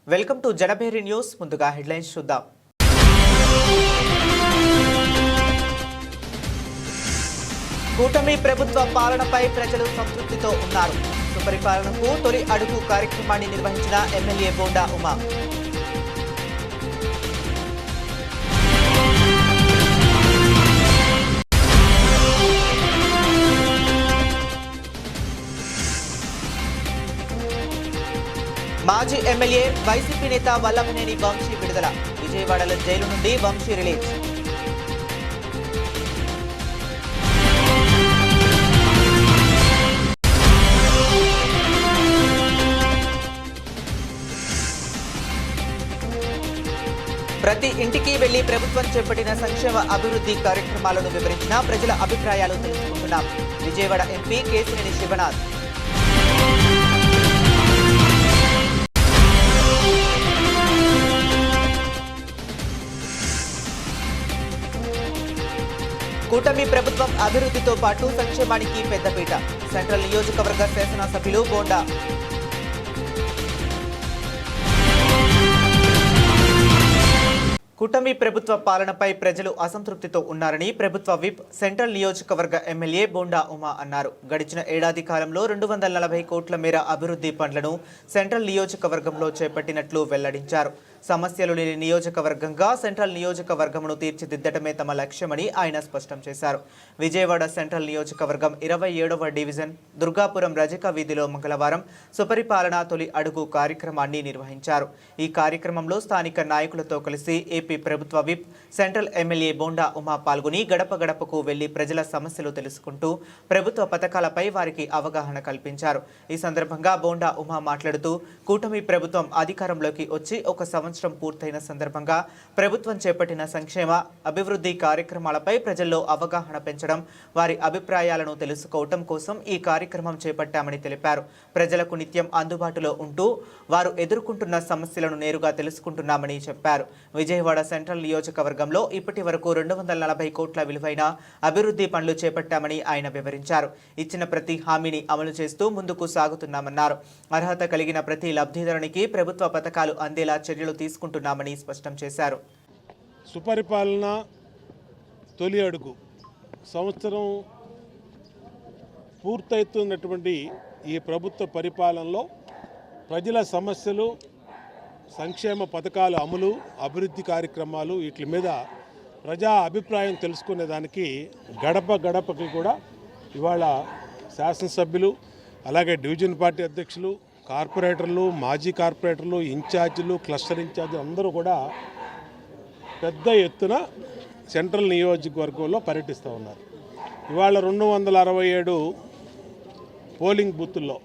Welcome to Janabheri news. ముందుగా headlines చూద్దాం. కూటమి ప్రభుత్వ పాలనపై ప్రజలు సంతృప్తితో ఉన్నారు. సుపరిపాలనకు తొలి అడుగు కార్యక్రమాన్ని నిర్వహించిన ఎమ్మెల్యే బోండా ఉమా. మాజీ ఎమ్మెల్యే వైసీపీ నేత వల్లభనేని వంశీ విడుదల. విజయవాడలో జైలు నుండి వంశీ రిలీజ్. ప్రతి ఇంటికి వెళ్లి ప్రభుత్వం చేపట్టిన సంక్షేమ అభివృద్ధి కార్యక్రమాలను వివరించిన ప్రజల అభిప్రాయాలు తెలుసుకుంటున్నాం. విజయవాడ ఎంపీ కేశినేని శివనాథ్. కూటమి ప్రభుత్వం అభివృద్ధితో పాటు సంక్షేమానికి పెద్దపీట. సెంట్రల్ నియోజకవర్గ శాసనసభ్యులు బోండా. కూటమి ప్రభుత్వ పాలనపై ప్రజలు అసంతృప్తితో ఉన్నారని ప్రభుత్వ విప్ సెంట్రల్ నియోజకవర్గ ఎమ్మెల్యే బోండా ఉమా అన్నారు. గడిచిన ఏడాది కాలంలో 240 కోట్ల మేర అభివృద్ధి పనులను సెంట్రల్ నియోజకవర్గంలో చేపట్టినట్లు వెల్లడించారు. సమస్యలు లేని నియోజకవర్గంగా సెంట్రల్ నియోజకవర్గమును తీర్చిదిద్దటమే తమ లక్ష్యమని ఆయన స్పష్టం చేశారు. విజయవాడ సెంట్రల్ నియోజకవర్గం 27వ డివిజన్ దుర్గాపురం రజక వీధిలో మంగళవారం సుపరిపాలన తొలి అడుగు కార్యక్రమాన్ని నిర్వహించారు. ఈ కార్యక్రమంలో స్థానిక నాయకులతో కలిసి ఏపీ ప్రభుత్వ whip central MLA bonda Uma పాల్గొని గడప గడపకు వెళ్లి ప్రజల సమస్యలు తెలుసుకుంటూ ప్రభుత్వ పథకాలపై వారికి అవగాహన కల్పించారు. ఈ సందర్భంగా బోండా ఉమా మాట్లాడుతూ కూటమి ప్రభుత్వం అధికారంలోకి వచ్చి ఒక సంవత్సరం పూర్తయిన సందర్భంగా ప్రభుత్వం చేపట్టిన సంక్షేమ అభివృద్ధి కార్యక్రమాలపై ప్రజల్లో అవగాహన పెంచడం, వారి అభిప్రాయాలను తెలుసుకోవటం కోసం ఈ కార్యక్రమం చేపట్టామని తెలిపారు. ప్రజలకు నిత్యం అందుబాటులో ఉంటూ వారు ఎదుర్కొంటున్న సమస్యలను నేరుగా తెలుసుకుంటున్నామని చెప్పారు. విజయవాడ సెంట్రల్ నియోజకవర్గంలో ఇప్పటి వరకు 240 కోట్ల విలువైన అభివృద్ధి పనులు చేపట్టామని ఆయన వివరించారు. ఇచ్చిన ప్రతి హామీని అమలు చేస్తూ ముందుకు సాగుతున్నామన్నారు. అర్హత కలిగిన ప్రతి లబ్ధిదారునికి ప్రభుత్వ పథకాలు అందేలా చర్యలు తీసుకుంటున్నామని స్పష్టం చేశారు. సుపరిపాలన తొలి అడుగు సంవత్సరం పూర్తవుతున్నటువంటి ఈ ప్రభుత్వ పరిపాలనలో ప్రజల సమస్యలు, సంక్షేమ పథకాల అమలు, అభివృద్ధి కార్యక్రమాలు వీటి మీద ప్రజా అభిప్రాయం తెలుసుకునేదానికి గడప గడపకి కూడా ఇవాళ శాసనసభ్యులు, అలాగే డివిజన్ పార్టీ అధ్యక్షులు, కార్పొరేటర్లు, మాజీ కార్పొరేటర్లు, ఇన్ఛార్జీలు, క్లస్టర్ ఇన్ఛార్జీలు అందరూ కూడా పెద్ద ఎత్తున సెంట్రల్ నియోజకవర్గంలో పర్యటిస్తూ ఉన్నారు. ఇవాళ 267 పోలింగ్ బూతుల్లో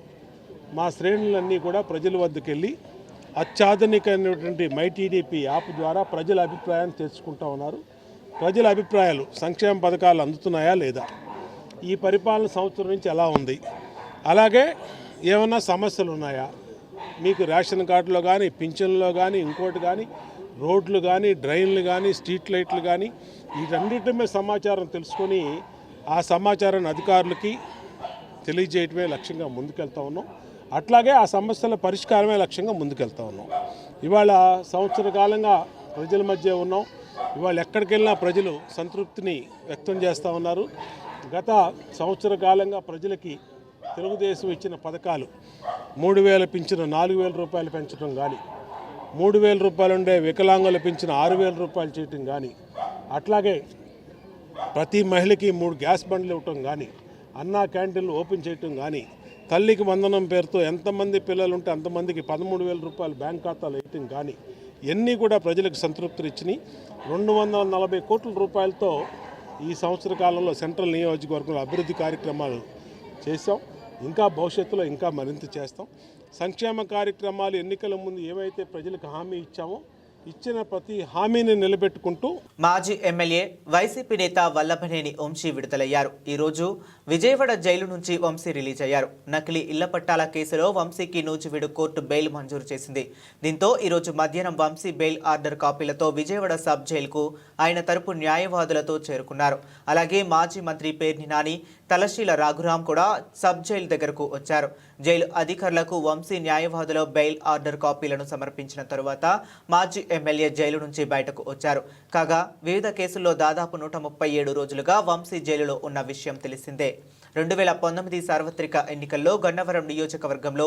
మా శ్రేణులన్నీ కూడా ప్రజల వద్దకు వెళ్ళి అత్యాధునికమైనటువంటి మైటీడీపీ యాప్ ద్వారా ప్రజల అభిప్రాయాన్ని తెలుసుకుంటూ ఉన్నారు. ప్రజల అభిప్రాయాలు, సంక్షేమ పథకాలు అందుతున్నాయా లేదా, ఈ పరిపాలన సంవత్సరం నుంచి ఎలా ఉంది, అలాగే ఏమైనా సమస్యలు ఉన్నాయా, మీకు రేషన్ కార్డులో కానీ, పింఛన్లో కానీ, ఇంకోటి కానీ, రోడ్లు కానీ, డ్రైన్లు కానీ, స్ట్రీట్ లైట్లు కానీ, వీటన్నిటి మీద సమాచారం తెలుసుకొని ఆ సమాచారాన్ని అధికారులకి తెలియజేయటమే లక్ష్యంగా ముందుకెళ్తా ఉన్నాం. అట్లాగే ఆ సమస్యల పరిష్కారమే లక్ష్యంగా ముందుకెళ్తా ఉన్నాం. ఇవాళ సంవత్సర కాలంగా ప్రజల మధ్య ఉన్నాం. ఇవాళ ఎక్కడికి వెళ్ళినా ప్రజలు సంతృప్తిని వ్యక్తం చేస్తూ ఉన్నారు. గత సంవత్సర కాలంగా ప్రజలకి తెలుగుదేశం ఇచ్చిన పథకాలు 3,000 పింఛను 4,000 రూపాయలు పెంచడం కానీ, 3,000 రూపాయలు ఉండే వికలాంగుల పింఛను 6,000 రూపాయలు చేయటం కానీ, అట్లాగే ప్రతి మహిళకి 3 గ్యాస్ బండ్లు ఇవ్వటం కానీ, అన్నా క్యాంటీన్లు ఓపెన్ చేయటం కానీ, తల్లికి వందనం పేరుతో ఎంతమంది పిల్లలు ఉంటే అంతమందికి 13,000 రూపాయలు బ్యాంక్ ఖాతాలు వేయటం కానీ, ఇవన్నీ కూడా ప్రజలకు సంతృప్తినిచ్చినాయి. 240 కోట్ల రూపాయలతో ఈ సంవత్సర కాలంలో సెంట్రల్ నియోజకవర్గంలో అభివృద్ధి కార్యక్రమాలు చేశాం. ఇంకా భవిష్యత్తులో ఇంకా మరింత చేస్తాం. సంక్షేమ కార్యక్రమాలు ఎన్నికల ముందు ఏవైతే ప్రజలకు హామీ ఇచ్చామో ఇచ్చిన ప్రతి హామీని నిలబెట్టుకుంటూ మాజీ ఎమ్మెల్యే వైసీపీ నేత వల్లభనేని వంశీ విడుదలయ్యారు. ఈరోజు విజయవాడ జైలు నుంచి వంశీ రిలీజ్ అయ్యారు. నకిలీ ఇళ్ల పట్టాల కేసులో వంశీకి నూజివీడు కోర్టు బెయిల్ మంజూరు చేసింది. దీంతో ఈరోజు మధ్యాహ్నం వంశీ బెయిల్ ఆర్డర్ కాపీలతో విజయవాడ సబ్ జైలుకు ఆయన తరపు న్యాయవాదులతో చేరుకున్నారు. అలాగే మాజీ మంత్రి పేర్ని నాని, తలశీల రఘురాం కూడా సబ్ జైలు దగ్గరకు వచ్చారు. జైలు అధికారులకు వంశీ న్యాయవాదుల బెయిల్ ఆర్డర్ కాపీలను సమర్పించిన తరువాత మాజీ ఎమ్మెల్యే జైలు నుంచి బయటకు వచ్చారు. కాగా వివిధ కేసుల్లో దాదాపు 137 రోజులుగా వంశీ జైలులో ఉన్న విషయం తెలిసిందే. 2019 సార్వత్రిక ఎన్నికల్లో గన్నవరం నియోజకవర్గంలో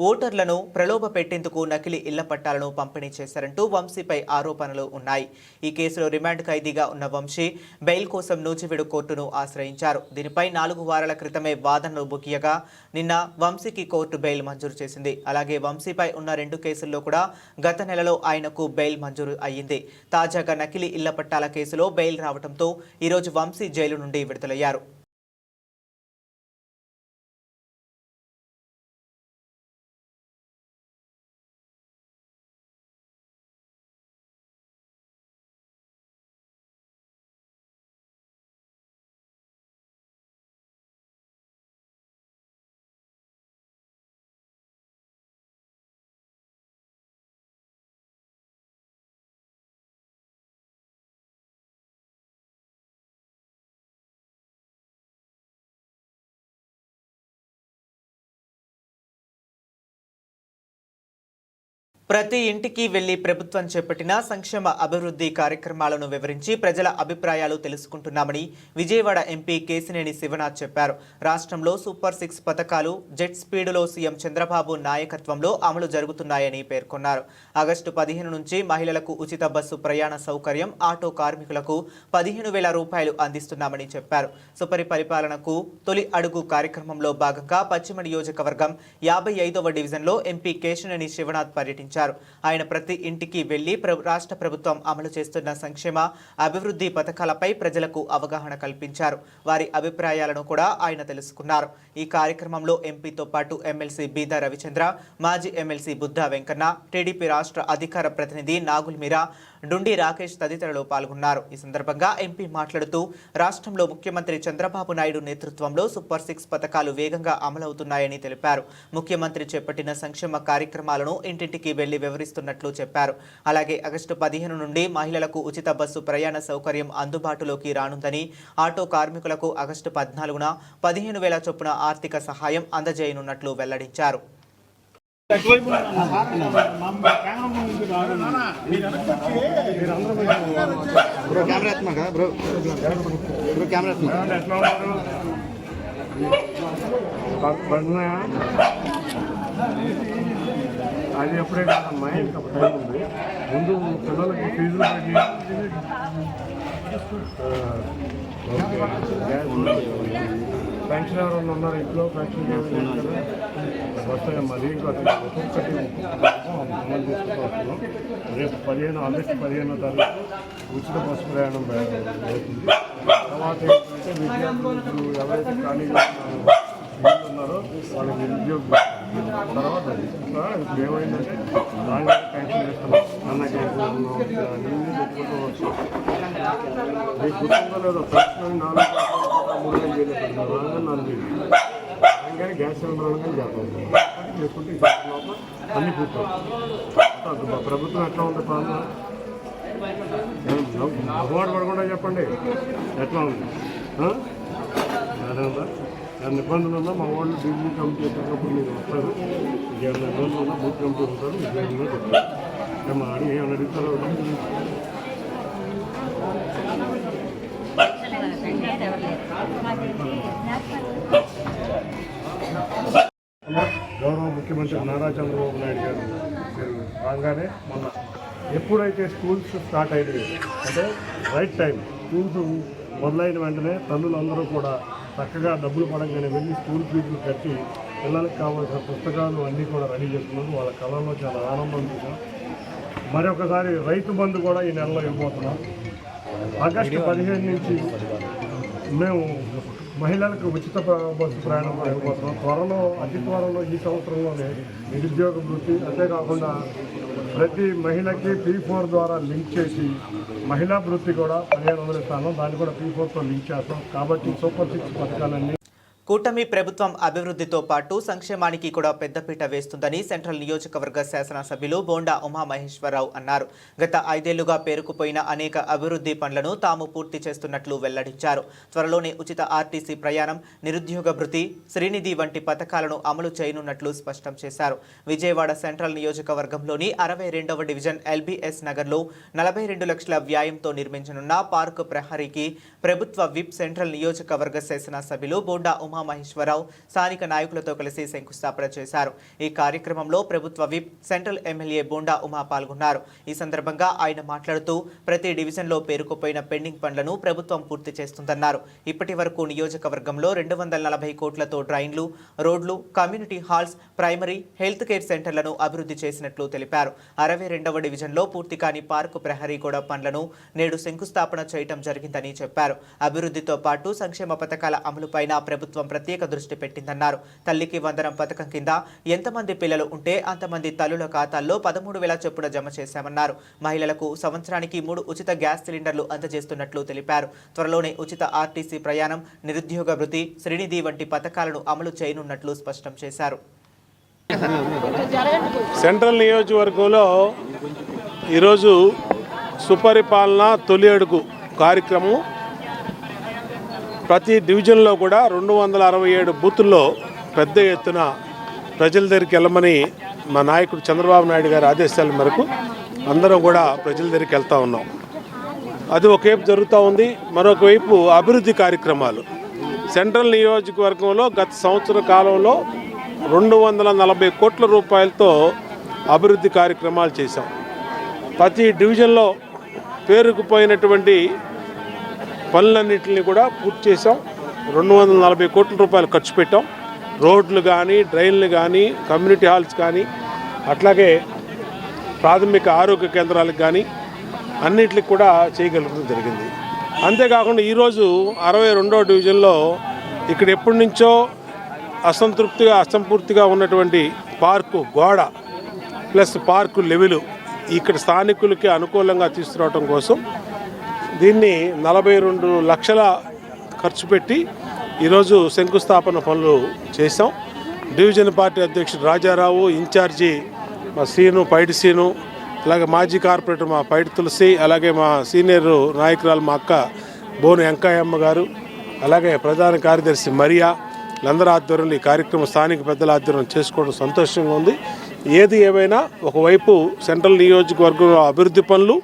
ఓటర్లను ప్రలోభ పెట్టేందుకు నకిలీ ఇళ్ల పట్టాలను పంపిణీ చేశారంటూ వంశీపై ఆరోపణలు ఉన్నాయి. ఈ కేసులో రిమాండ్ ఖైదీగా ఉన్న వంశీ బెయిల్ కోసం నూజివీడు కోర్టును ఆశ్రయించారు. దీనిపై 4 వారాల క్రితమే వాదనలు ముగియగా నిన్న వంశీకి కోర్టు బెయిల్ మంజూరు చేసింది. అలాగే వంశీపై ఉన్న 2 కేసుల్లో కూడా గత నెలలో ఆయనకు బెయిల్ మంజూరు అయ్యింది. తాజాగా నకిలీ ఇళ్ల పట్టాల కేసులో బెయిల్ రావడంతో ఈరోజు వంశీ జైలు నుండి విడుదలయ్యారు. ప్రతి ఇంటికి వెళ్లి ప్రభుత్వం చేపట్టిన సంక్షేమ అభివృద్ధి కార్యక్రమాలను వివరించి ప్రజల అభిప్రాయాలు తెలుసుకుంటున్నామని విజయవాడ ఎంపీ కేశినేని శివనాథ్ చెప్పారు. రాష్ట్రంలో సూపర్ 6 పథకాలు జెట్ స్పీడులో సీఎం చంద్రబాబు నాయకత్వంలో అమలు జరుగుతున్నాయని పేర్కొన్నారు. ఆగస్టు 15 నుంచి మహిళలకు ఉచిత బస్సు ప్రయాణ సౌకర్యం, ఆటో కార్మికులకు 15,000 రూపాయలు అందిస్తున్నామని చెప్పారు. సుపరిపాలనకు తొలి అడుగు కార్యక్రమంలో భాగంగా పశ్చిమ నియోజకవర్గం 55వ డివిజన్లో ఎంపీ కేశినేని శివనాథ్ పర్యటించారు. ఆయన ప్రతి ఇంటికి వెళ్లి రాష్ట్ర ప్రభుత్వం అమలు చేస్తున్న సంక్షేమ అభివృద్ధి పథకాలపై ప్రజలకు అవగాహన కల్పించారు. వారి అభిప్రాయాలను కూడా ఆయన తెలుసుకున్నారు. ఈ కార్యక్రమంలో ఎంపీతో పాటు ఎమ్మెల్సీ బీదా రవిచంద్ర, మాజీ ఎమ్మెల్సీ బుద్ధా వెంకన్న, టీడీపీ రాష్ట్ర అధికార ప్రతినిధి నాగుల్ మీరా, డుండి రాకేష్ తదితరులు పాల్గొన్నారు. ఈ సందర్భంగా ఎంపీ మాట్లాడుతూ రాష్ట్రంలో ముఖ్యమంత్రి చంద్రబాబు నాయుడు నేతృత్వంలో సూపర్ 6 పథకాలు వేగంగా అమలవుతున్నాయని తెలిపారు. ముఖ్యమంత్రి చేపట్టిన సంక్షేమ కార్యక్రమాలను ఇంటింటికి వెళ్లి వివరిస్తున్నట్లు చెప్పారు. అలాగే ఆగస్టు 15 నుండి మహిళలకు ఉచిత బస్సు ప్రయాణ సౌకర్యం అందుబాటులోకి రానుందని, ఆటో కార్మికులకు ఆగస్టు 14న 15,000 చొప్పున ఆర్థిక సహాయం అందజేయనున్నట్లు వెల్లడించారు. అది ఎప్పుడే కాదమ్మా, ఇంకా టైం ఉంది. ముందు పిల్లలకి ఫీజులు పెన్షన్ ఎవరైనా ఉన్నారు ఇంట్లో, పెన్షన్ వస్తాయి. మళ్ళీ ఇంకా ఒక్కొక్కటి అమలు చేసుకుంటూ వస్తున్నాం. రేపు ఆగస్టు 15వ తారీఖు ఉచిత బస్సు ప్రయాణం అవుతుంది. తర్వాత ఏంటంటే విద్యార్థులు ఎవరైతే ఖాళీగా ఉన్నారో వాళ్ళకి నిరుద్యోగం తర్వాత ఇప్పుడు ఏమైందంటే బాగా పెన్షన్ చేస్తున్నాం. అన్న క్యాన్సర్ పెట్టుకుంటూ వస్తాం. మీకు గుర్తుందో లేదో పెన్షన్ 4,000 చేయలేకపోతున్నారు. 4,000 కానీ గ్యాస్ సిలిండర్ కానీ చేస్తాం చేసుకుంటే లోపల అన్నీ పూర్తవుతుంది. ప్రభుత్వం ఎట్లా ఉంది పాలన అవార్డు పడకుండా చెప్పండి ఎట్లా ఉంది. అదేందా దాని ఇబ్బందులు ఉన్నా మా వాళ్ళు ఢిల్లీ కమిటీ చెప్పినప్పుడు మీరు వస్తారు. ఏమైనా ఇబ్బందులు ఉన్నా బూత్ కమిటీ ఉంటారు. విజయంలో చెప్తారు. మా అడిగి ఏమైనా అడుగుతారో గౌరవ ముఖ్యమంత్రి నారా చంద్రబాబు నాయుడు గారు రాగానే మొన్న ఎప్పుడైతే స్కూల్స్ స్టార్ట్ అయినాయి అంటే రైట్ టైం స్కూల్స్ మొదలైన వెంటనే తల్లులందరూ కూడా చక్కగా డబ్బులు పడంగానే వెళ్ళి స్కూల్ ఫీజులు కట్టి పిల్లలకు కావాల్సిన పుస్తకాలు అన్నీ కూడా రెడీ చేస్తున్నారు. వాళ్ళ కళల్లో చాలా ఆనందం చూసాం. మరొకసారి రైతు బంధు కూడా ఈ నెలలో ఇవ్వబోతున్నాం. ఆగస్టు 15 నుంచి మేము మహిళలకు ఉచిత బస్సు ప్రయాణం ఇవ్వబోతున్నాం. త్వరలో అతి త్వరలో ఈ సంవత్సరంలోనే నిరుద్యోగ వృత్తి, అంతేకాకుండా ప్రతి మహిళకి P4 ద్వారా లింక్ చేసి మహిళా వృత్తి కూడా 1,500 ఇస్తాను. దాన్ని కూడా P4తో లింక్ చేస్తాం. కాబట్టి సూపర్ 6 పథకాలన్నీ కూటమి ప్రభుత్వం అభివృద్ధితో పాటు సంక్షేమానికి కూడా పెద్దపీట వేస్తుందని సెంట్రల్ నియోజకవర్గ శాసనసభ్యులు బోండా ఉమామహేశ్వరరావు అన్నారు. గత 5 ఏళ్లుగా పేరుకుపోయిన అనేక అభివృద్ధి పనులను తాము పూర్తి చేస్తున్నట్లు వెల్లడించారు. త్వరలోనే ఉచిత ఆర్టీసీ ప్రయాణం, నిరుద్యోగ భృతి, శ్రీనిధి వంటి పథకాలను అమలు చేయనున్నట్లు స్పష్టం చేశారు. విజయవాడ సెంట్రల్ నియోజకవర్గంలోని 62వ డివిజన్ ఎల్బీఎస్ నగర్లో 42 లక్షల వ్యయంతో నిర్మించనున్న పార్కు ప్రహరీకి ప్రభుత్వ విప్ సెంట్రల్ నియోజకవర్గ శాసనసభ్యులు బోండా ఉమామహేశ్వరరావు స్థానిక నాయకులతో కలిసి శంకుస్థాపన చేశారు. ఈ కార్యక్రమంలో ప్రభుత్వ whip central MLA bonda Uma పాల్గొన్నారు. ఈ సందర్భంగా ఆయన మాట్లాడుతూ ప్రతి డివిజన్లో పేరుకుపోయిన పెండింగ్ పనులను ప్రభుత్వం పూర్తి చేస్తుందన్నారు. ఇప్పటి వరకు నియోజకవర్గంలో 240 కోట్లతో డ్రైన్లు, రోడ్లు, community halls, primary, health care సెంటర్లను అభివృద్ధి చేసినట్లు తెలిపారు. 62వ డివిజన్లో పూర్తి కాని పార్కు ప్రహరీ గోడ పనులను నేడు శంకుస్థాపన చేయడం జరిగిందని చెప్పారు. అభివృద్ధితో పాటు సంక్షేమ పథకాల అమలుపైన ప్రభుత్వం ప్రత్యేక దృష్టి పెట్టిందన్నారు. తల్లికి వందనం పథకం కింద ఎంతమంది పిల్లలు ఉంటే అంతమంది తల్లుల ఖాతాల్లో 13,000 చొప్పున జమ చేశామన్నారు. మహిళలకు సంవత్సరానికి 3 ఉచిత గ్యాస్ సిలిండర్లు అందజేస్తున్నట్లు తెలిపారు. త్వరలోనే ఉచిత ఆర్టీసీ ప్రయాణం, నిరుద్యోగ భృతి, శ్రీనిధి వంటి పథకాలను అమలు చేయనున్నట్లు స్పష్టం చేశారు. సెంట్రల్ నియోజకవర్గంలో ఈరోజు సుపరిపాలన తొలి అడుగు కార్యక్రమం ప్రతి డివిజన్లో కూడా 267 బూతుల్లో పెద్ద ఎత్తున ప్రజల దగ్గరికి వెళ్ళమని మా నాయకుడు చంద్రబాబు నాయుడు గారి ఆదేశాల మేరకు అందరం కూడా ప్రజల దగ్గరికి వెళ్తూ ఉన్నాం. అది ఒకవైపు జరుగుతూ ఉంది. మరొక వైపు అభివృద్ధి కార్యక్రమాలు సెంట్రల్ నియోజకవర్గంలో గత సంవత్సర కాలంలో 240 కోట్ల రూపాయలతో అభివృద్ధి కార్యక్రమాలు చేశాం. ప్రతి డివిజన్లో పేరుకుపోయినటువంటి పనులన్నింటినీ కూడా పూర్తి చేసాం. 240 కోట్ల రూపాయలు ఖర్చు పెట్టాం. రోడ్లు కానీ, డ్రైన్లు కానీ, కమ్యూనిటీ హాల్స్ కానీ, అట్లాగే ప్రాథమిక ఆరోగ్య కేంద్రాలకు కానీ అన్నింటికి కూడా చేయగలగడం జరిగింది. అంతేకాకుండా ఈరోజు 62వ డివిజన్లో ఇక్కడ ఎప్పటి నుంచో అసంపూర్తిగా ఉన్నటువంటి పార్కు గోడ ప్లస్ పార్కు లెవెలు ఇక్కడ స్థానికులకి అనుకూలంగా తీసుకురావడం కోసం దీన్ని 42 లక్షల ఖర్చు పెట్టి ఈరోజు శంకుస్థాపన పనులు చేసాం. డివిజన్ పార్టీ అధ్యక్షుడు రాజారావు, ఇన్ఛార్జి మా సీను, పైడి సీను, అలాగే మాజీ కార్పొరేటర్ మా పైడి తులసి, అలాగే మా సీనియర్ నాయకురాలు మా అక్క బోను వెంకయ్యమ్మ గారు, అలాగే ప్రధాన కార్యదర్శి మరియా, వీళ్ళందరూ ఆధ్వర్యంలో ఈ కార్యక్రమం స్థానిక పెద్దల ఆధ్వర్యం చేసుకోవడం సంతోషంగా ఉంది. ఏది ఏమైనా ఒకవైపు సెంట్రల్ నియోజకవర్గంలో అభివృద్ధి పనులు,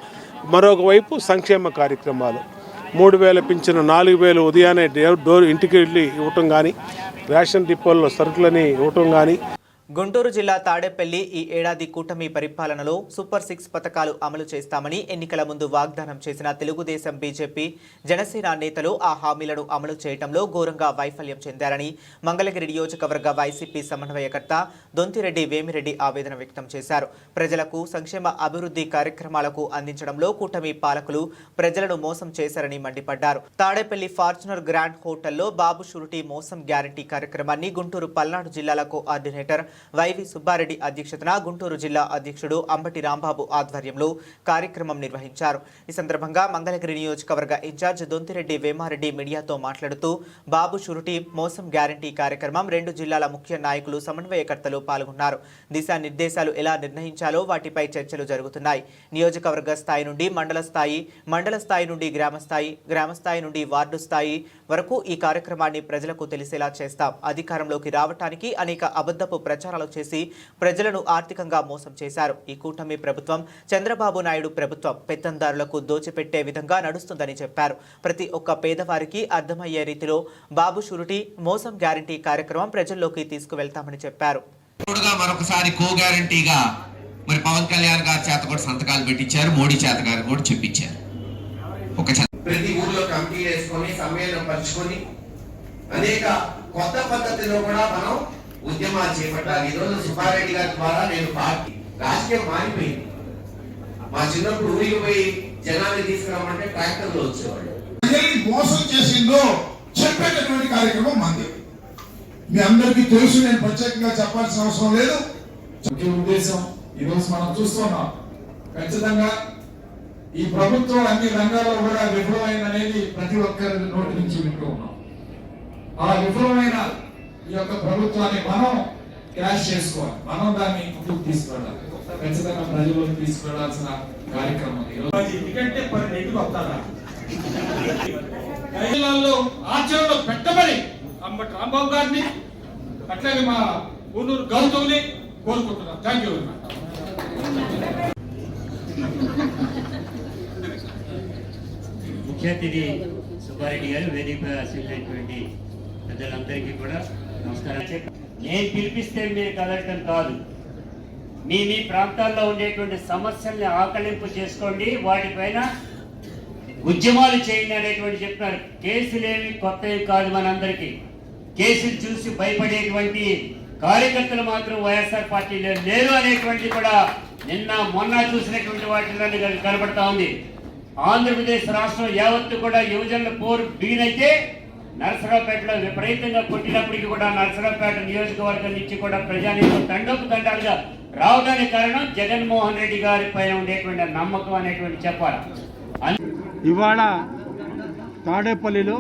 మరొక వైపు సంక్షేమ కార్యక్రమాలు. 3,000 పింఛను, 4,000 ఉదయాన్నే డోర్ ఇంటికి వెళ్ళి ఇవ్వటం కానీ, రేషన్ డిపోల్లో సరుకులని ఇవ్వటం కానీ. గుంటూరు జిల్లా తాడేపల్లి ఈ ఏడాది కూటమి పరిపాలనలో సూపర్ 6 పథకాలు అమలు చేస్తామని ఎన్నికల ముందు వాగ్దానం చేసిన తెలుగుదేశం, బీజేపీ, జనసేన నేతలు ఆ హామీలను అమలు చేయడంలో ఘోరంగా వైఫల్యం చెందారని మంగళగిరి నియోజకవర్గ వైసీపీ సమన్వయకర్త దొంతిరెడ్డి వేమిరెడ్డి ఆవేదన వ్యక్తం చేశారు. ప్రజలకు సంక్షేమ అభివృద్ధి కార్యక్రమాలకు అందించడంలో కూటమి పాలకులు ప్రజలను మోసం చేశారని మండిపడ్డారు. తాడేపల్లి ఫార్చునర్ గ్రాండ్ హోటల్లో బాబు షూరిటీ మోసం గ్యారంటీ కార్యక్రమాన్ని గుంటూరు, పల్నాడు జిల్లాల కోఆర్డినేటర్ వైవి సుబ్బారెడ్డి అధ్యక్షతన గుంటూరు జిల్లా అధ్యక్షుడు అంబటి రాంబాబు ఆధ్వర్యంలో కార్యక్రమం నిర్వహించారు. ఈ సందర్భంగా మంగళగిరి నియోజకవర్గ ఇన్ఛార్జ్ దొంతిరెడ్డి వేమారెడ్డి మీడియాతో మాట్లాడుతూ బాబు షూరిటీ మోసం గ్యారంటీ కార్యక్రమం 2 జిల్లాల ముఖ్య నాయకులు, సమన్వయకర్తలు పాల్గొన్నారు. దిశానిర్దేశాలు ఎలా నిర్ణయించాలో వాటిపై చర్చలు జరుగుతున్నాయి. నియోజకవర్గ స్థాయి నుండి మండల స్థాయి, మండల స్థాయి నుండి గ్రామ స్థాయి, గ్రామ స్థాయి నుండి వార్డు స్థాయి వరకు ఈ కార్యక్రమాన్ని ప్రజలకు తెలిసేలా చేస్తాం. అధికారంలోకి రావటానికి అనేక అబద్ధపు ప్రచారాలు చేసి ప్రజలను ఆర్థికంగా మోసం చేశారు. ఈ కూటమి ప్రభుత్వం, చంద్రబాబు నాయుడు ప్రభుత్వం పెత్తందారులకు దోచిపెట్టే విధంగా నడుస్తుందని చెప్పారు. ప్రతి ఒక్క పేదవారికి అర్థమయ్యే రీతిలో బాబు షూరిటీ మోసం గ్యారంటీ కార్యక్రమం ప్రజల్లోకి తీసుకువెళ్తామని చెప్పారు. మరొకసారి కో గ్యారంటీగా మరి పవన్ కళ్యాణ్ గారి చేత కూడా సంతకాలు పెట్టించారు, మోడీ చేత గారు కూడా చెప్పించారు. ప్రతి ఊర్లో కమిటీ వేసుకొని సమ్మేళనం పంచుకొని అనేక కొత్త పద్ధతిలో కూడా మనం ఉద్యమాలు చేపట్టాలి. ఈరోజు సుబ్బారెడ్డి గారి ద్వారా నేను పార్టీ రాజకీయం మారిపోయింది. మా చిన్నప్పుడు ఊరికి పోయి జనాన్ని తీసుకురామంటే ట్రాక్టర్లు వచ్చేవాళ్ళు. మోసం చేసిందో చెప్పేటటువంటి కార్యక్రమం మంది మీ అందరికీ తెలుసు. నేను ప్రత్యేకంగా చెప్పాల్సిన అవసరం లేదు. ముఖ్య ఉద్దేశం ఈరోజు మనం చూస్తున్నాం. ఖచ్చితంగా ఈ ప్రభుత్వం అన్ని రంగాల్లో కూడా విఫలమైందనేది ప్రతి ఒక్కరి నోటి నుంచి వింటూ ఉన్నాం. ఆ విఫలమైన ఈ యొక్క ప్రభుత్వాన్ని మనం క్యాష్ చేసుకోవాలి, మనం దాన్ని ముందుకు తీసుకెళ్ళాలి. ఖచ్చితంగా ప్రజలకు తీసుకెళ్లాల్సిన కార్యక్రమం ఎందుకంటే రైతులలో ఆచరణలో పెట్టమని అంబటి రాంబాబు గారిని అట్లాగే మా ఊనూరు గౌతమ్ని కోరుకుంటున్నాం. Thank you. ముఖ్య అతిథి సుబ్బారెడ్డి గారు, వేదికపై ఆశీర్వదించినటువంటి పెద్దలందరికీ కూడా నమస్కారం. నేను పిలిపిస్తే మీరు కదలటం కాదు, మీ ప్రాంతాల్లో ఉండేటువంటి సమస్యల్ని ఆకలింపు చేసుకోండి, వాటిపైన ఉద్యమాలు చేయండి అనేటువంటి చెప్తున్నారు. కేసులేమి కొత్తవి కాదు, మనందరికీ కేసులు చూసి భయపడేటువంటి కార్యకర్తలు మాత్రం వైఎస్ఆర్ పార్టీలో లేరు అనేటువంటి కూడా నిన్న మొన్న చూసినటువంటి వాటిలో కనబడతా ఉంది. ఆంధ్రప్రదేశ్ రాష్ట్రం యావత్తు కూడా యువజనుల పోరు బిగినైతే నరసరావుపేటలో విపరీతంగా కొట్టినప్పటికీ కూడా నరసరావుపేట నియోజకవర్గం నుంచి కూడా ప్రజానీకం తండోపు తండాలుగా రావడానికి కారణం జగన్మోహన్ రెడ్డి గారి పైన ఉండేటువంటి నమ్మకం అనేటువంటి చెప్పాలి. ఇవాళ తాడేపల్లిలో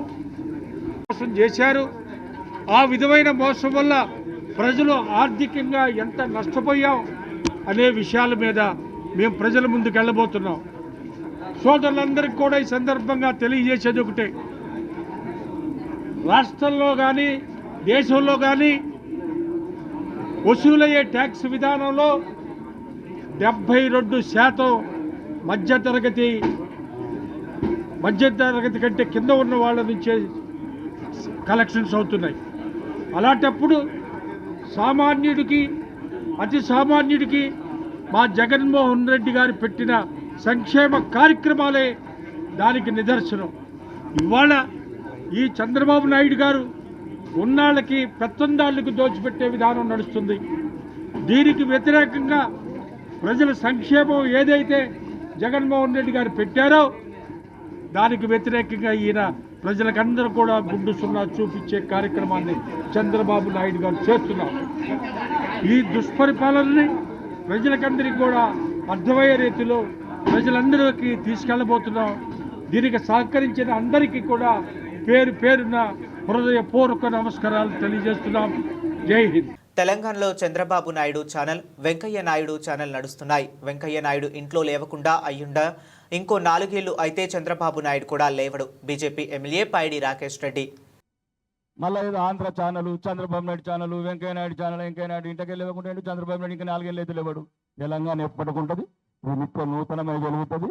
మోసం చేశారు. ఆ విధమైన మోసం వల్ల ప్రజలు ఆర్థికంగా ఎంత నష్టపోయాం అనే విషయాల మీద మేము ప్రజల ముందుకు వెళ్ళబోతున్నాం. సోదరులందరికీ కూడా ఈ సందర్భంగా తెలియజేసేది ఒకటే, రాష్ట్రంలో కానీ దేశంలో కానీ వసూలయ్యే ట్యాక్స్ విధానంలో 72% మధ్యతరగతి కంటే కింద ఉన్న వాళ్ళ నుంచే కలెక్షన్స్ అవుతున్నాయి. అలాంటప్పుడు సామాన్యుడికి అతి సామాన్యుడికి మా జగన్మోహన్ రెడ్డి గారు పెట్టిన సంక్షేమ కార్యక్రమాలే దానికి నిదర్శనం. ఇవాళ ఈ చంద్రబాబు నాయుడు గారు ఉన్నాళ్ళకి పెత్తందాళ్ళకి దోచిపెట్టే విధానం నడుస్తుంది. దీనికి వ్యతిరేకంగా ప్రజల సంక్షేమం ఏదైతే జగన్మోహన్ రెడ్డి గారు పెట్టారో దానికి వ్యతిరేకంగా ఈయన ప్రజలకందరూ కూడా గుండు సున్నా చూపించే కార్యక్రమాన్ని చంద్రబాబు నాయుడు గారు చేస్తున్నారు. ఈ దుష్పరిపాలనని ప్రజలకందరికీ కూడా అర్థమయ్యే రీతిలో ప్రజలందరికీ తీసుకెళ్లబోతున్నాం. దీనికి సహకరించిన అందరికీ కూడా పేరు పేరున హృదయపూర్వక నమస్కారాలు తెలియజేస్తున్నాం. జై హింద్. తెలంగాణలో చంద్రబాబు నాయుడు ఛానల్, వెంకయ్య నాయుడు ఛానల్ నడుస్తున్నాయి. వెంకయ్య నాయుడు ఇంట్లో లేవకుండా అయ్యుండా ఇంకో 4 ఏళ్లు అయితే చంద్రబాబు నాయుడు కూడా లేవడు. బీజేపీ ఎమ్మెల్యే పైడి రాకేష్ రెడ్డి మళ్ళీ ఏదో Andhra channel, Chandrababu Naidu channel, Venkaiah Naidu channel, Venkaiah Naidu ఇంటికి లేవకుండా చంద్రబాబు నాయుడు ఇంకా 4 ఏళ్ళు అయితే లేవాడు. తెలంగాణ ఎప్పటికుంటుంది, ఇది నిత్య నూతనమై జరుగుతుంది.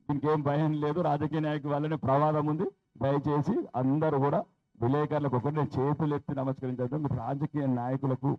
దీనికి ఏం భయం లేదు. రాజకీయ నాయకుల వల్లనే ప్రమాదం ఉంది. దయచేసి అందరూ కూడా విలేకరులకు ఒకటి చేతులు ఎత్తి నమస్కరించడం. రాజకీయ నాయకులకు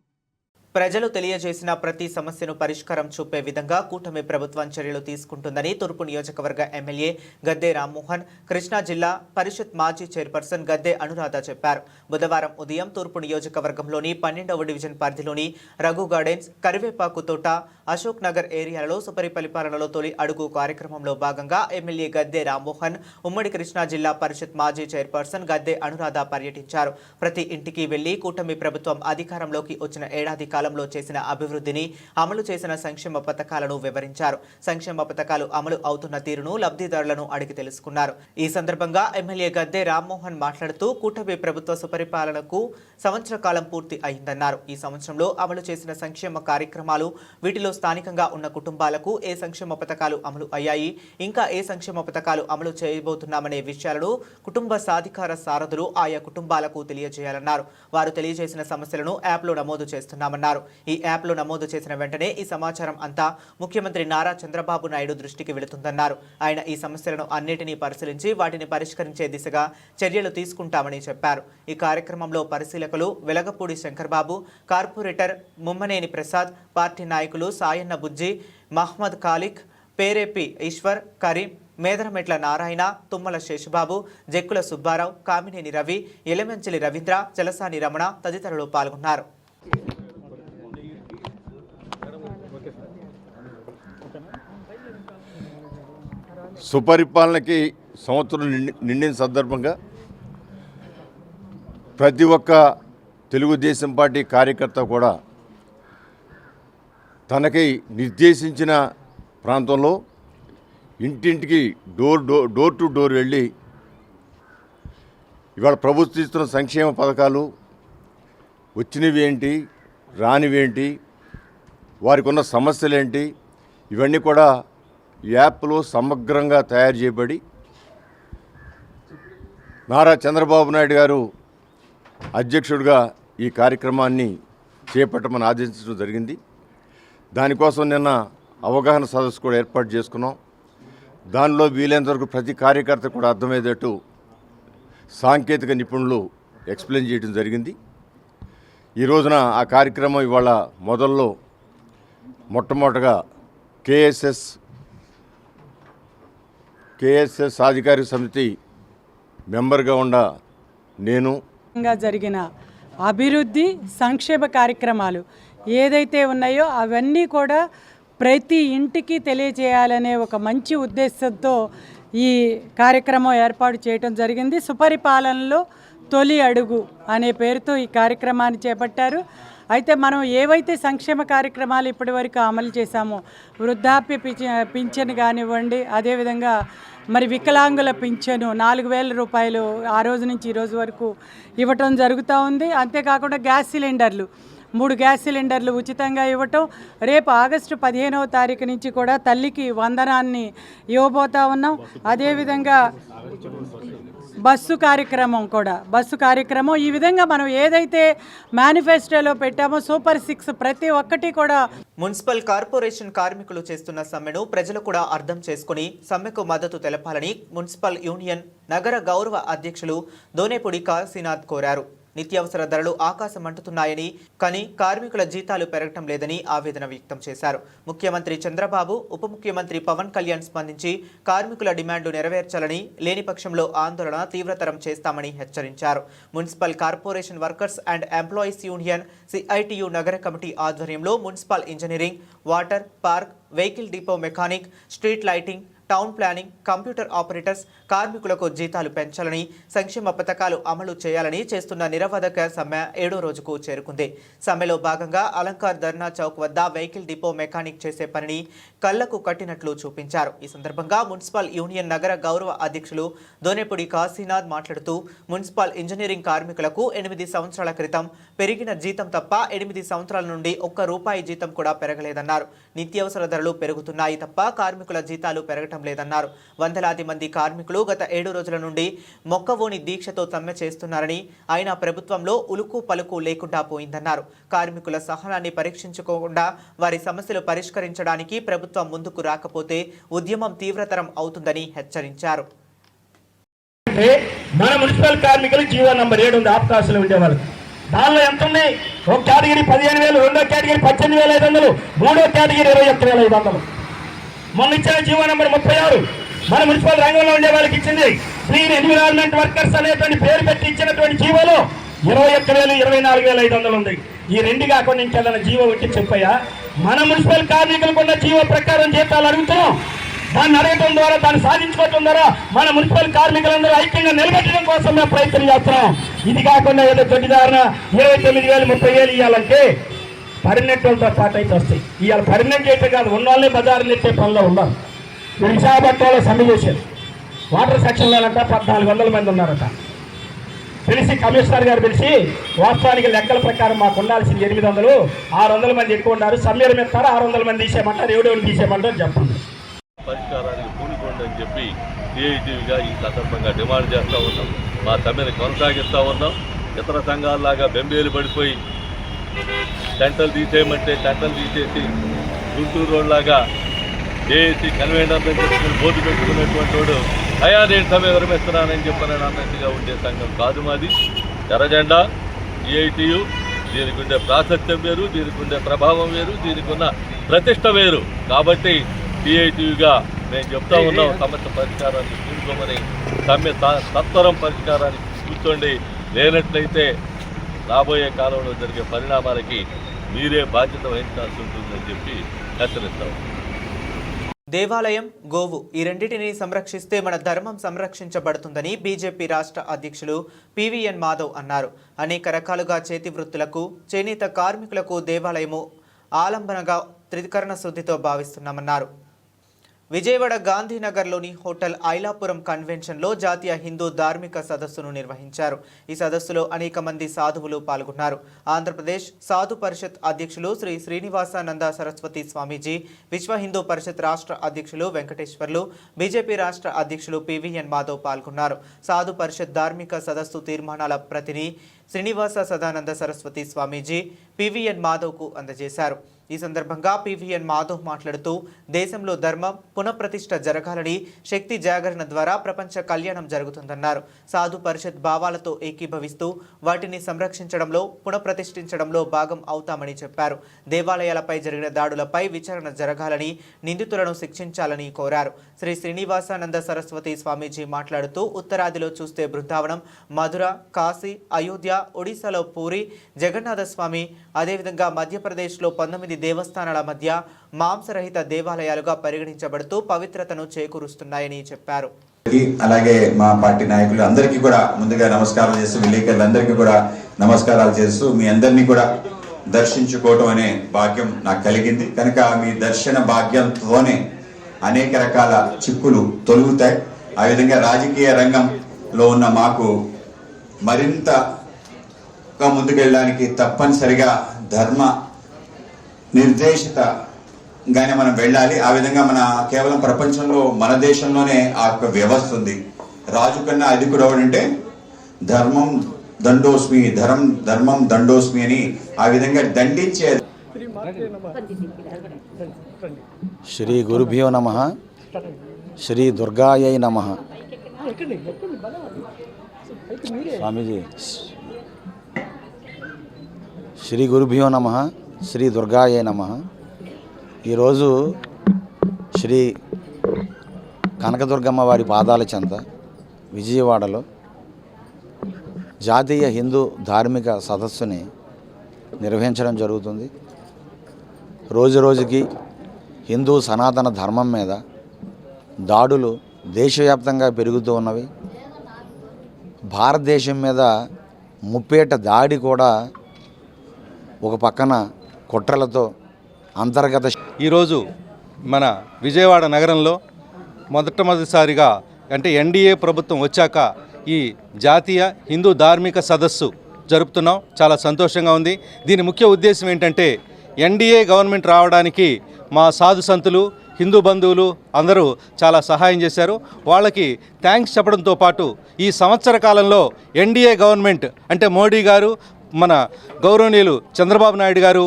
ప్రజలు తెలియజేసిన ప్రతి సమస్యను పరిష్కారం చూపే విధంగా కూటమి ప్రభుత్వం చర్యలు తీసుకుంటుందని తూర్పు నియోజకవర్గ ఎమ్మెల్యే గద్దె రామ్మోహన్, కృష్ణా జిల్లా పరిషత్ మాజీ చైర్పర్సన్ గద్దె అనురాధ చెప్పారు. బుధవారం ఉదయం తూర్పు నియోజకవర్గంలోని 12వ డివిజన్ పరిధిలోని రఘు గార్డెన్స్, కరివేపాకు తోట, అశోక్ నగర్ ఏరియాలలో సుపరిపాలనలో తొలి అడుగు కార్యక్రమంలో భాగంగా ఎమ్మెల్యే గద్దె రామ్మోహన్, ఉమ్మడి కృష్ణా జిల్లా పరిషత్ మాజీ చైర్పర్సన్ గద్దె అనురాధ పర్యటించారు. ప్రతి ఇంటికి వెళ్లి కూటమి ప్రభుత్వం అధికారంలోకి వచ్చిన ఏడాది కాలంలో చేసిన అభివృద్ధిని, అమలు చేసిన సంక్షేమ పథకాలను వివరించారు. సంక్షేమ పథకాలు అమలు అవుతున్న తీరును లబ్ధిదారులను అడిగి తెలుసుకున్నారు. ఈ సందర్భంగా ఎమ్మెల్యే గద్దె రామ్మోహన్ మాట్లాడుతూ కూటమి ప్రభుత్వ సుపరిపాలనకు సంవత్సర కాలం పూర్తి అయిందన్నారు. ఈ సంవత్సరంలో అమలు చేసిన సంక్షేమ కార్యక్రమాలు, వీటిలో స్థానికంగా ఉన్న కుటుంబాలకు ఏ సంక్షేమ పథకాలు అమలు అయ్యాయి, ఇంకా ఏ సంక్షేమ పథకాలు అమలు చేయబోతున్నామనే విషయాలను కుటుంబ సాధికార సారథులు ఆయా కుటుంబాలకు తెలియజేయాలన్నారు. వారు తెలియజేసిన సమస్యలను యాప్లో నమోదు చేస్తున్నామన్నారు. ఈ యాప్లో నమోదు చేసిన వెంటనే ఈ సమాచారం అంతా ముఖ్యమంత్రి నారా చంద్రబాబు నాయుడు దృష్టికి వెళుతుందన్నారు. ఆయన ఈ సమస్యలను అన్నిటినీ పరిశీలించి వాటిని పరిష్కరించే దిశగా చర్యలు తీసుకుంటామని చెప్పారు. ఈ కార్యక్రమంలో పరిశీలకులు వెలగపూడి శంకర్బాబు, కార్పొరేటర్ ముమ్మనేని ప్రసాద్, పార్టీ నాయకులు సాయన్న బుజ్జి, మహ్మద్ ఖాలిక్, పేరేపి ఈశ్వర్, కరీం, మేదరమెట్ల నారాయణ, తుమ్మల శేషబాబు, జక్కుల సుబ్బారావు, కామినేని రవి, ఎలమంచిలి రవీంద్ర, చలసాని రమణ తదితరులు పాల్గొన్నారు. సుపరిపాలనకి సంవత్సరం నిండిన సందర్భంగా ప్రతి ఒక్క తెలుగుదేశం పార్టీ కార్యకర్త కూడా తనకి నిర్దేశించిన ప్రాంతంలో ఇంటింటికి డోర్ టు డోర్ వెళ్ళి ఇవాళ ప్రభుత్వం ఇస్తున్న సంక్షేమ పథకాలు వచ్చినవి ఏంటి, రానివి ఏంటి, వారికి ఉన్న సమస్యలు ఏంటి, ఇవన్నీ కూడా యాప్లో సమగ్రంగా తయారు చేయబడి నారా చంద్రబాబు నాయుడు గారు అధ్యక్షుడిగా ఈ కార్యక్రమాన్ని చేపట్టమని ఆదేశించడం జరిగింది. దానికోసం నిన్న అవగాహన సదస్సు కూడా ఏర్పాటు చేసుకున్నాం. దానిలో వీలైనంత వరకు ప్రతి కార్యకర్త కూడా అర్థమయ్యేటట్టు సాంకేతిక నిపుణులు ఎక్స్ప్లెయిన్ చేయడం జరిగింది. ఈ రోజున ఆ కార్యక్రమం ఇవాళ మొట్టమొదటగా కేఎస్ఎస్ అధికారిక సమితి మెంబర్గా ఉన్న నేను జరిగిన అభివృద్ధి సంక్షేమ కార్యక్రమాలు ఏదైతే ఉన్నాయో అవన్నీ కూడా ప్రతి ఇంటికి తెలియజేయాలనే ఒక మంచి ఉద్దేశంతో ఈ కార్యక్రమం ఏర్పాటు చేయడం జరిగింది. సుపరిపాలనలో తొలి అడుగు అనే పేరుతో ఈ కార్యక్రమాన్ని చేపట్టారు. అయితే మనం ఏవైతే సంక్షేమ కార్యక్రమాలు ఇప్పటివరకు అమలు చేశామో, వృద్ధాప్య పింఛను కానివ్వండి, అదేవిధంగా మరి వికలాంగుల పింఛను 4,000 రూపాయలు ఆ రోజు నుంచి ఈ రోజు వరకు ఇవ్వటం జరుగుతూ ఉంది. అంతేకాకుండా గ్యాస్ సిలిండర్లు 3 గ్యాస్ సిలిండర్లు ఉచితంగా ఇవ్వటం, రేపు ఆగస్టు 15వ తారీఖు నుంచి కూడా తల్లికి వందనాన్ని ఇవ్వబోతా ఉన్నాం. అదేవిధంగా బస్సు కార్యక్రమం ఈ విధంగా మనం ఏదైతే మేనిఫెస్టోలో పెట్టామో సూపర్ 6 ప్రతి ఒక్కటి కూడా. మున్సిపల్ కార్పొరేషన్ కార్మికులు చేస్తున్న సమ్మెను ప్రజలు కూడా అర్థం చేసుకుని సమ్మెకు మద్దతు తెలపాలని మున్సిపల్ యూనియన్ నగర గౌరవ అధ్యక్షులు దోనేపూడి కాశీనాథ్ కోరారు. నిత్యావసర ధరలు ఆకాశం అంటుతున్నాయని, కానీ కార్మికుల జీతాలు పెరగటం లేదని ఆవేదన వ్యక్తం చేశారు. ముఖ్యమంత్రి చంద్రబాబు, ఉప ముఖ్యమంత్రి పవన్ కళ్యాణ్ స్పందించి కార్మికుల డిమాండ్లు నెరవేర్చాలని, లేని పక్షంలో ఆందోళన తీవ్రతరం చేస్తామని హెచ్చరించారు. Municipal corporation workers and employees union CITU నగర కమిటీ ఆధ్వర్యంలో municipal engineering, water, park, vehicle depot mechanic, street lighting, town planning, computer operators కార్మికులకు జీతాలు పెంచాలని, సంక్షేమ పథకాలు అమలు చేయాలని చేస్తున్న నిరవధిక సమ్మె 7వ రోజుకు చేరుకుంది. సమ్మెలో భాగంగా అలంకార్ ధర్నా చౌక్ వద్ద వెహికల్ డిపో మెకానిక్ చేసే పనిని కళ్లకు కట్టినట్లు చూపించారు. ఈ సందర్భంగా మున్సిపల్ యూనియన్ నగర గౌరవ అధ్యక్షులు దోనేపూడి కాశీనాథ్ మాట్లాడుతూ, మున్సిపల్ ఇంజనీరింగ్ కార్మికులకు 8 సంవత్సరాల క్రితం పెరిగిన జీతం తప్ప 8 సంవత్సరాల నుండి ₹1 జీతం కూడా పెరగలేదన్నారు. నిత్యావసర ధరలు పెరుగుతున్నాయి తప్ప కార్మికుల జీతాలు పెరగటం లేదన్నారు. వందలాది మంది కార్మికులు గత 7 రోజుల నుండి మొక్కవోని దీక్షతో సమ్మె చేస్తున్నారని, అయినా ప్రభుత్వంలో ఉలుకు పలుకు లేకుండా పోయిందన్నారు. కార్మికుల సహనాన్ని పరీక్షించుకోకుండా వారి సమస్యలు పరిష్కరించడానికి ప్రభుత్వం ముందుకు రాకపోతే ఉద్యమం తీవ్రతరం అవుతుందని హెచ్చరించారు. మన మున్సిపల్ కార్మికులు జీవో నంబర్ 7 ఉంది, ఆప్కాసులు ఉండేవాళ్ళు. దానిలో ఎంత ఉంది? ఒక కేటగిరీ 15,000, రెండో కేటగిరీ 18,500, మూడో కేటగిరీ 21,500. మొన్న ఇచ్చిన జీవో నంబర్ 36 మన మున్సిపల్ రంగంలో ఉండే వాళ్ళకి ఇచ్చింది. క్లీన్ ఎన్విరాన్మెంట్ వర్కర్స్ అనేటువంటి పేరు పెట్టి ఇచ్చినటువంటి జీవోలో 21,000, 24,500 ఉంది. ఈ 2 కాకుండా ఇంకేదైనా జీవో ఒకటి చెప్పాయా? మన మున్సిపల్ కార్మికులకు ఉన్న జీవో ప్రకారం జీతాలు అడుగుతున్నాం. దాన్ని అడగటం ద్వారా, దాన్ని సాధించుకోవటం ద్వారా మన మున్సిపల్ కార్మికులందరూ ఐక్యంగా నిలబెట్టడం కోసం మేము ప్రయత్నం చేస్తున్నాం. ఇది కాకుండా ఏదో దొడ్డిదారణ 29,000, 30,000 ఇవ్వాలంటే పర్మనెంట్ వాళ్ళతో పాటు అయితే వస్తాయి. ఇవాళ పర్మనెంట్ అయితే కాదు, ఉన్న వాళ్ళే బజారు నెట్టే పనిలో ఉన్నారు. విశాఖపట్నంలో సమ్మె చేశారు. వాటర్ సెక్షన్లో 1,400 మంది ఉన్నారట. పిలిచి కమిషనర్ గారు పిలిచి, వాస్తవానికి లెక్కల ప్రకారం మాకు ఉండాల్సింది 800, 600 మంది ఎక్కువ ఉన్నారు, సమ్మెలు మెత్తారు, 600 మంది తీసేయమంటారు, ఎవడెవరు తీసేయమంటారు చెప్పండి. పరిష్కారానికి పూనుకోండి అని చెప్పి సిఐటిగా ఈ సందర్భంగా డిమాండ్ చేస్తూ ఉన్నాం. మా సమ్మెను కొనసాగిస్తూ ఉన్నాం. ఇతర సంఘాలలాగా బెంబేలు పడిపోయి టెంటలు తీసేయమంటే టెంటలు తీసేసి గుంటూరు రోడ్లాగా ఏసీ కన్వీనర్ బోర్డు పెట్టుకున్నటువంటి వాడు అయా నేను సమ్మె విరమిస్తున్నానని చెప్పనని అన్నట్టుగా ఉండే సంఘం కాదు మాది. ఎర్రజెండా సిఐటియు, దీనికి ఉండే ప్రాశస్త్యం వేరు, దీనికి ఉండే ప్రభావం వేరు, దీనికి ఉన్న ప్రతిష్ట వేరు. కాబట్టి సిఐటియుగా మేము చెప్తా ఉన్నాం, సమస్య పరిష్కారాన్ని చూసుకోమని, సమ్మె సత్వరం పరిష్కారానికి కూర్చోండి. లేనట్లయితే రాబోయే కాలంలో జరిగే పరిణామాలకి మీరే బాధ్యత వహించాల్సి ఉంటుందని చెప్పి హెచ్చరిస్తాం. దేవాలయం, గోవు ఈ రెండింటిని సంరక్షిస్తే మన ధర్మం సంరక్షించబడుతుందని బీజేపీ రాష్ట్ర అధ్యక్షులు పివిఎన్ మాధవ్ అన్నారు. అనేక రకాలుగా చేతి వృత్తులకు, చేనేత కార్మికులకు దేవాలయము ఆలంబనగా త్రికరణ శుద్ధితో భావిస్తున్నామన్నారు. విజయవాడ గాంధీనగర్లోని హోటల్ ఐలాపురం కన్వెన్షన్లో జాతీయ హిందూ ధార్మిక సదస్సును నిర్వహించారు. ఈ సదస్సులో అనేక మంది సాధువులు పాల్గొన్నారు. ఆంధ్రప్రదేశ్ సాధు పరిషత్ అధ్యక్షులు శ్రీ శ్రీనివాసానంద సరస్వతి స్వామీజీ, విశ్వ హిందూ పరిషత్ రాష్ట్ర అధ్యక్షులు వెంకటేశ్వర్లు, బీజేపీ రాష్ట్ర అధ్యక్షులు పివిఎన్ మాధవ్ పాల్గొన్నారు. సాధు పరిషత్ ధార్మిక సదస్సు తీర్మానాల ప్రతిని శ్రీనివాస సదానంద సరస్వతి స్వామీజీ పివిఎన్ మాధవ్కు అందజేశారు. ఈ సందర్భంగా పివిఎన్ మాధవ్ మాట్లాడుతూ దేశంలో ధర్మం పునఃప్రతిష్ఠ జరగాలని, శక్తి జాగరణ ద్వారా ప్రపంచ కళ్యాణం జరుగుతుందన్నారు. సాధు పరిషత్ భావాలతో ఏకీభవిస్తూ వాటిని సంరక్షించడంలో, పునఃప్రతిష్ఠించడంలో భాగం అవుతామని చెప్పారు. దేవాలయాలపై జరిగిన దాడులపై విచారణ జరగాలని, నిందితులను శిక్షించాలని కోరారు. శ్రీ శ్రీనివాసానంద సరస్వతి స్వామీజీ మాట్లాడుతూ ఉత్తరాదిలో చూస్తే బృందావనం, మధుర, కాశీ, అయోధ్య, ఒడిశాలో పూరి జగన్నాథ స్వామి, అదేవిధంగా మధ్యప్రదేశ్లో 19 దేవస్థానాల మధ్య మాంసరహిత దేవాలయాలుగా పరిగణించబడుతూ పవిత్రతను చేకూరుస్తున్నాయని చెప్పారు. అలాగే మా పార్టీ నాయకులు అందరికీ కూడా ముందుగా నమస్కారం చేస్తూ, విలేకరులందరికీ కూడా నమస్కారాలు చేస్తూ మీ అందరినీ కూడా దర్శించుకోవటం అనే భాగ్యం నాకు కలిగింది. కనుక మీ దర్శన భాగ్యంతోనే అనేక రకాల చిక్కులు తొలుగుతాయి. ఆ విధంగా రాజకీయ రంగంలో ఉన్న మాకు మరింతగా ముందుకెళ్ళడానికి తప్పనిసరిగా ధర్మ నిర్దేశితగానే మనం వెళ్ళాలి. ఆ విధంగా మన కేవలం ప్రపంచంలో మన దేశంలోనే ఆ యొక్క వ్యవస్థ ఉంది. రాజు కన్నా అధికుడు ఎవడంటే ధర్మం దండోస్మి, ధర్మం దండోస్మి అని ఆ విధంగా దండించేది. శ్రీ గురుభ్యో నమః. శ్రీ దుర్గాయై నమః. స్వామీజీ, శ్రీ గురుభ్యో నమః. శ్రీ దుర్గాయే నమః. ఈరోజు శ్రీ కనకదుర్గమ్మ వారి పాదాల చెంత విజయవాడలో జాతీయ హిందూ ధార్మిక సదస్సుని నిర్వహించడం జరుగుతుంది. రోజురోజుకి హిందూ సనాతన ధర్మం మీద దాడులు దేశవ్యాప్తంగా పెరుగుతూ ఉన్నవి. భారతదేశం మీద ముప్పేట దాడి కూడా ఒక పక్కన కుట్రలతో అంతర్గత. ఈరోజు మన విజయవాడ నగరంలో మొదటిసారిగా అంటే ఎన్డీఏ ప్రభుత్వం వచ్చాక ఈ జాతీయ హిందూ ధార్మిక సదస్సు జరుపుతున్నాం. చాలా సంతోషంగా ఉంది. దీని ముఖ్య ఉద్దేశం ఏంటంటే ఎన్డీఏ గవర్నమెంట్ రావడానికి మా సాధు సంతులు, హిందూ బంధువులు అందరూ చాలా సహాయం చేశారు. వాళ్ళకి థ్యాంక్స్ చెప్పడంతో పాటు ఈ సంవత్సర కాలంలో ఎన్డీఏ గవర్నమెంట్ అంటే మోడీ గారు, మన గౌరవనీయులు చంద్రబాబు నాయుడు గారు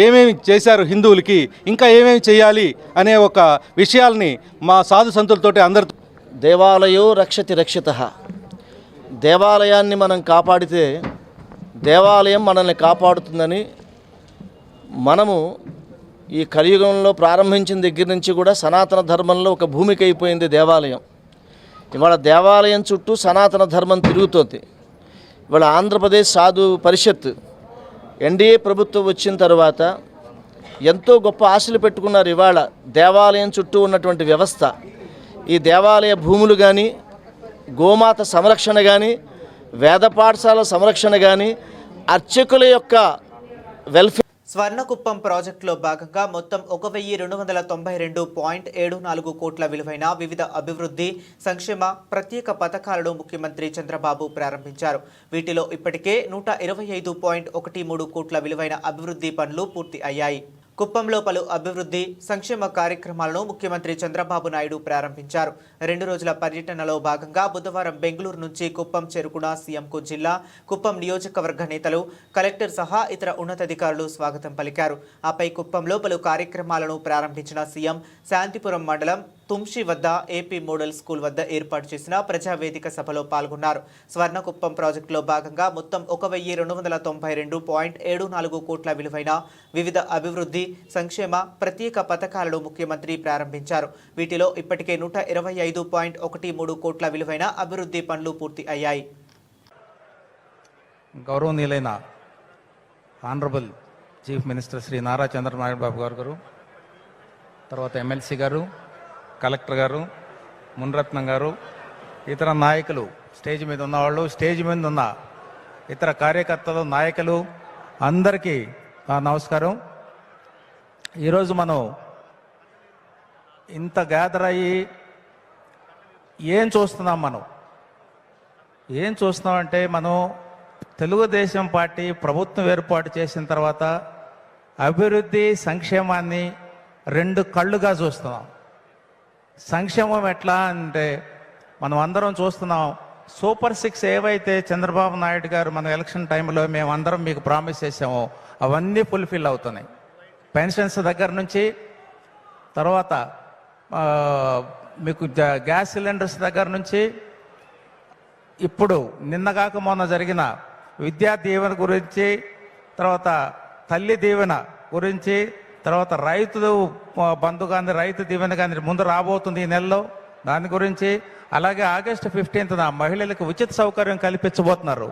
ఏమేమి చేశారు హిందువులకి, ఇంకా ఏమేమి చేయాలి అనే ఒక విషయాల్ని మా సాధు సంతులతోటి అందరితో. దేవాలయో రక్షతి రక్షితః. దేవాలయాన్ని మనం కాపాడితే దేవాలయం మనల్ని కాపాడుతుందని మనము ఈ కలియుగంలో ప్రారంభించిన దగ్గర నుంచి కూడా సనాతన ధర్మంలో ఒక భూమిక అయిపోయింది దేవాలయం. ఇవాళ దేవాలయం చుట్టూ సనాతన ధర్మం తిరుగుతోంది. ఇవాళ ఆంధ్రప్రదేశ్ సాధు పరిషత్ ఎన్డీఏ ప్రభుత్వం వచ్చిన తర్వాత ఎంతో గొప్ప ఆశలు పెట్టుకున్నారు. ఇవాళ దేవాలయం చుట్టూ ఉన్నటువంటి వ్యవస్థ, ఈ దేవాలయ భూములు కానీ, గోమాత సంరక్షణ కానీ, వేద పాఠశాల సంరక్షణ కానీ, అర్చకుల యొక్క వెల్ఫేర్. స్వర్ణకుప్పం ప్రాజెక్టులో భాగంగా మొత్తం 1292.74 కోట్ల విలువైన వివిధ అభివృద్ధి, సంక్షేమ, ప్రత్యేక పథకాలను ముఖ్యమంత్రి చంద్రబాబు ప్రారంభించారు. వీటిలో ఇప్పటికే 125.13 కోట్ల విలువైన అభివృద్ధి పనులు పూర్తి అయ్యాయి. కుప్పంలో పలు అభివృద్ధి సంక్షేమ కార్యక్రమాలను ముఖ్యమంత్రి చంద్రబాబు నాయుడు ప్రారంభించారు. 2 రోజుల పర్యటనలో భాగంగా బుధవారం బెంగళూరు నుంచి కుప్పం చేరుకున్న సీఎంకు జిల్లా, కుప్పం నియోజకవర్గ నేతలు, కలెక్టర్ సహా ఇతర ఉన్నతాధికారులు స్వాగతం పలికారు. ఆపై కుప్పంలో పలు కార్యక్రమాలను ప్రారంభించిన సీఎం శాంతిపురం మండలం తుంషి వద్ద ఏపీ మోడల్ స్కూల్ వద్ద ఏర్పాటు చేసిన ప్రజావేదిక సభలో పాల్గొన్నారు. స్వర్ణకుప్పం ప్రాజెక్టులో భాగంగా మొత్తం 1292.74 కోట్ల విలువైన వివిధ అభివృద్ధి, సంక్షేమ, ప్రత్యేక పథకాలను ముఖ్యమంత్రి ప్రారంభించారు. వీటిలో ఇప్పటికే 125.13 కోట్ల విలువైన అభివృద్ధి పనులు పూర్తి అయ్యాయి. గౌరవనీయులైన honourable chief minister Shri Nara Chandrababu Naidu గారు, తర్వాత ఎమ్మెల్సీ గారు, కలెక్టర్ గారు, మున్రత్నం గారు, ఇతర నాయకులు, స్టేజ్ మీద ఉన్నవాళ్ళు, స్టేజ్ మీద ఉన్న ఇతర కార్యకర్తలు, నాయకులు అందరికీ నమస్కారం. ఈరోజు మనం ఇంత గ్యాదర్ అయ్యి ఏం చూస్తున్నాం చూస్తున్నామంటే మనం తెలుగుదేశం పార్టీ ప్రభుత్వం ఏర్పాటు చేసిన తర్వాత అభివృద్ధి సంక్షేమాన్ని రెండు కళ్ళుగా చూస్తున్నాం. సంక్షేమం ఎట్లా అంటే మనం అందరం చూస్తున్నాం, సూపర్ 6 ఏవైతే చంద్రబాబు నాయుడు గారు మన ఎలక్షన్ టైంలో మేమందరం మీకు ప్రామిస్ చేసామో అవన్నీ ఫుల్ఫిల్ అవుతున్నాయి. పెన్షన్స్ దగ్గర నుంచి, తర్వాత మీకు గ్యాస్ సిలిండర్స్ దగ్గర నుంచి, ఇప్పుడు నిన్నగాక మొన్న జరిగిన విద్యా దీవెన గురించి, తర్వాత తల్లి దీవెన గురించి, తర్వాత రైతు బంధు కానీ రైతు దీవెన కానీ ముందు రాబోతుంది ఈ నెలలో, దాని గురించి, అలాగే ఆగస్టు 15న మహిళలకు ఉచిత సౌకర్యం కల్పించబోతున్నారు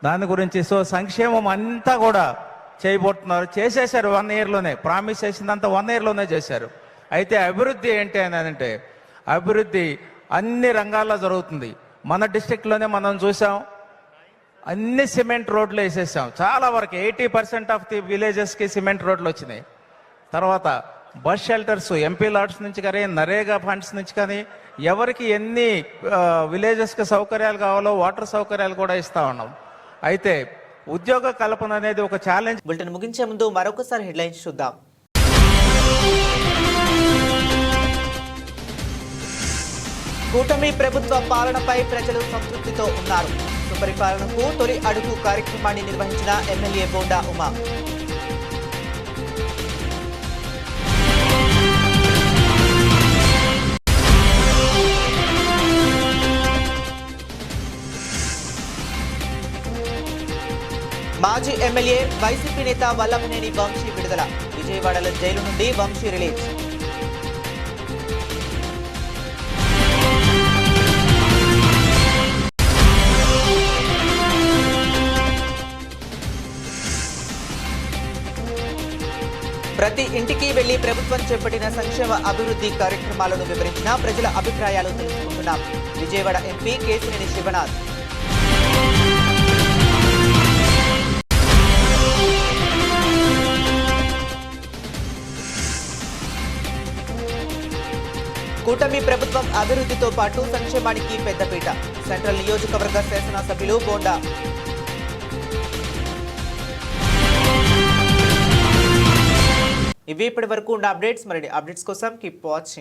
దాని గురించి. సో సంక్షేమం అంతా కూడా చేయబోతున్నారు, చేసేశారు 1 ఇయర్లోనే. ప్రామిస్ చేసిందంతా 1 ఇయర్లోనే చేశారు. అయితే అభివృద్ధి ఏంటి అని అంటే అభివృద్ధి అన్ని రంగాల్లో జరుగుతుంది. మన డిస్ట్రిక్ట్లోనే మనం చూసాం, అన్ని సిమెంట్ రోడ్లు వేసేసాం. చాలా వరకు 80% ఆఫ్ ది విలేజెస్కి సిమెంట్ రోడ్లు వచ్చినాయి. తర్వాత బస్ షెల్టర్స్ ఎంపీ లాట్స్ నుంచి కానీ నరేగా ఫండ్స్ నుంచి కానీ ఎవరికి ఎన్ని విలేజెస్కి సౌకర్యాలు కావాలో వాటర్ సౌకర్యాలు కూడా ఇస్తా ఉన్నాం. అయితే ఉద్యోగ కల్పన అనేది ఒక ఛాలెంజ్. బులెటిన్ ముగించే ముందు మరొకసారి హెడ్లైన్స్ చూద్దాం. కూటమి ప్రభుత్వ పాలనపై ప్రజలు సంతృప్తితో ఉన్నారు. సుపరిపాలనకు తొలి అడుగు కార్యక్రమాన్ని నిర్వహించిన ఎమ్మెల్యే బోండా ఉమా. మాజీ ఎమ్మెల్యే వైసీపీ నేత వల్లభనేని వంశీ విడుదల. విజయవాడలో జైలు నుండి వంశీ రిలీజ్. ప్రతి ఇంటికి వెళ్లి ప్రభుత్వం చేపట్టిన సంక్షేమ అభివృద్ధి కార్యక్రమాలను వివరించిన ప్రజల అభిప్రాయాలు తెలుసుకుంటున్నాం. విజయవాడ ఎంపీ కేశినేని శివనాథ్. కూటమి ప్రభుత్వం అభివృద్ధితో పాటు సంక్షేమానికి పెద్దపీట. సెంట్రల్ నియోజకవర్గ శాసనసభ్యులు బోండా. ఇవి ఇప్పటి వరకు ఉన్న అప్డేట్స్. మరిన్ని అప్డేట్స్ కోసం కీప్ వాచింగ్.